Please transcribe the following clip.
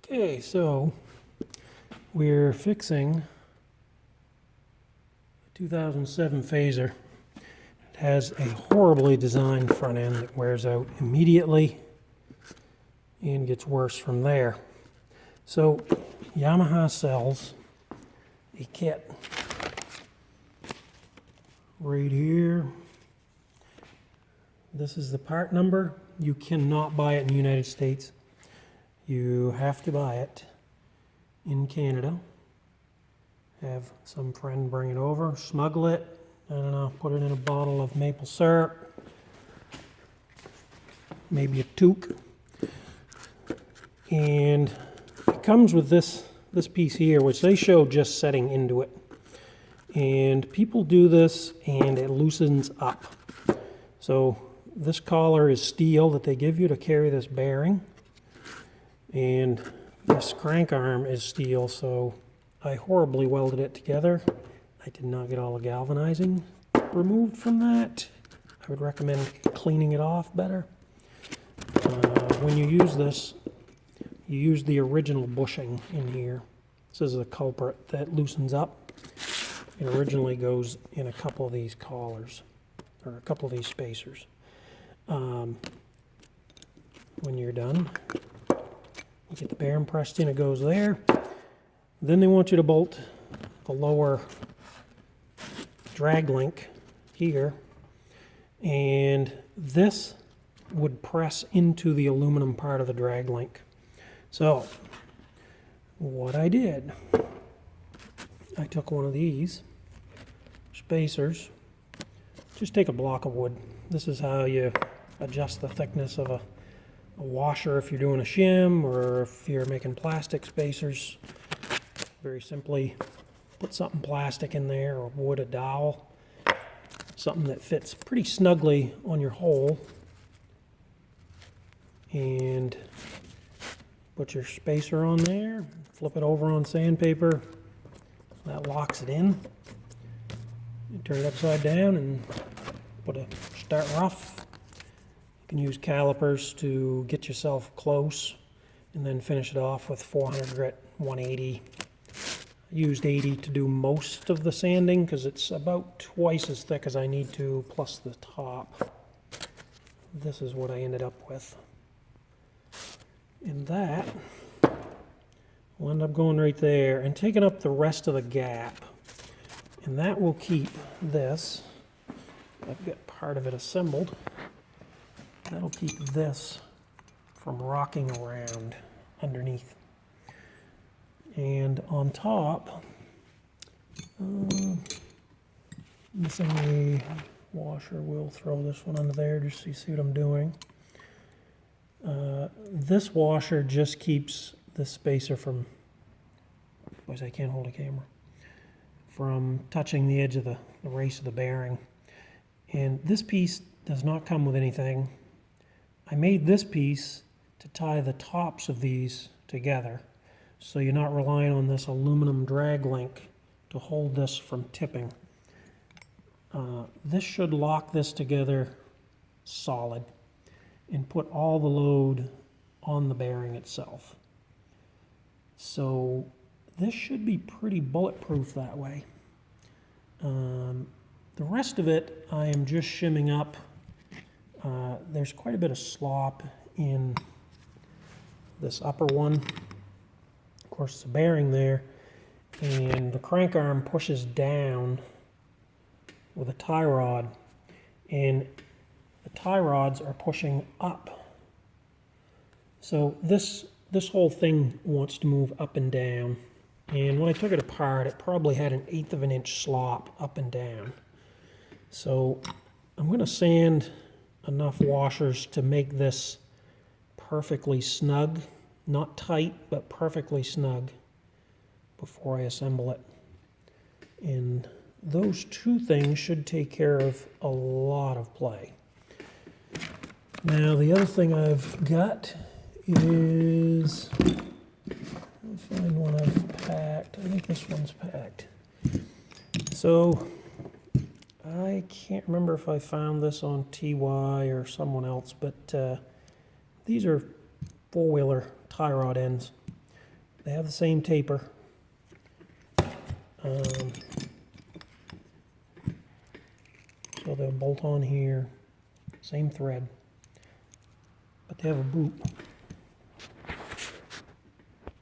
Okay, so we're fixing a 2007 Phazer. It has a horribly designed front end that wears out immediately and gets worse from there. So Yamaha sells a kit right here. This is the part number. You cannot buy it in the United States. You have to buy it in Canada. Have some friend bring it over, smuggle it, I don't know, put it in a bottle of maple syrup, maybe a toque. And it comes with this piece here, which they show just setting into it. And people do this and it loosens up. So this collar is steel that they give you to carry this bearing. And this crank arm is steel, so I horribly welded it together. I did not get all the galvanizing removed from that. I would recommend cleaning it off better. When you use this, you use the original bushing in here. This is the culprit that loosens up. It originally goes in a couple of these collars, or a couple of these spacers. When you're done, you get the bearing pressed in, it goes there. Then they want you to bolt the lower drag link here, and this would press into the aluminum part of the drag link. So what I did, I took one of these spacers, just take a block of wood. This is how you adjust the thickness of a washer if you're doing a shim, or if you're making plastic spacers. Very simply put something plastic in there, or wood, a dowel, something that fits pretty snugly on your hole, and put your spacer on there, flip it over on sandpaper, that locks it in. You turn it upside down and put a start rough. You can use calipers to get yourself close and then finish it off with 400 grit 180. I used 80 to do most of the sanding because it's about twice as thick as I need to, plus the top. This is what I ended up with. And that will end up going right there and taking up the rest of the gap. And that will keep this, I've got part of it assembled, that'll keep this from rocking around underneath. And on top, missing a washer, we'll throw this one under there just so you see what I'm doing. This washer just keeps this spacer from, otherwise I can't hold a camera, from touching the edge of the race of the bearing. And this piece does not come with anything. I made this piece to tie the tops of these together, so you're not relying on this aluminum drag link to hold this from tipping. This should lock this together solid and put all the load on the bearing itself. So this should be pretty bulletproof that way. The rest of it I am just shimming up. There's quite a bit of slop in this upper one. Of course, it's a bearing there, and the crank arm pushes down with a tie rod, and the tie rods are pushing up. So this whole thing wants to move up and down. And when I took it apart, it probably had 1/8 of an inch slop up and down. So I'm going to sand enough washers to make this perfectly snug, not tight, but perfectly snug before I assemble it. And those two things should take care of a lot of play. Now the other thing I've got is, I'll find one I've packed. I think this one's packed. So I can't remember if I found this on TY or someone else, but these are four-wheeler tie rod ends. They have the same taper. So they'll bolt on here, same thread, but they have a boot.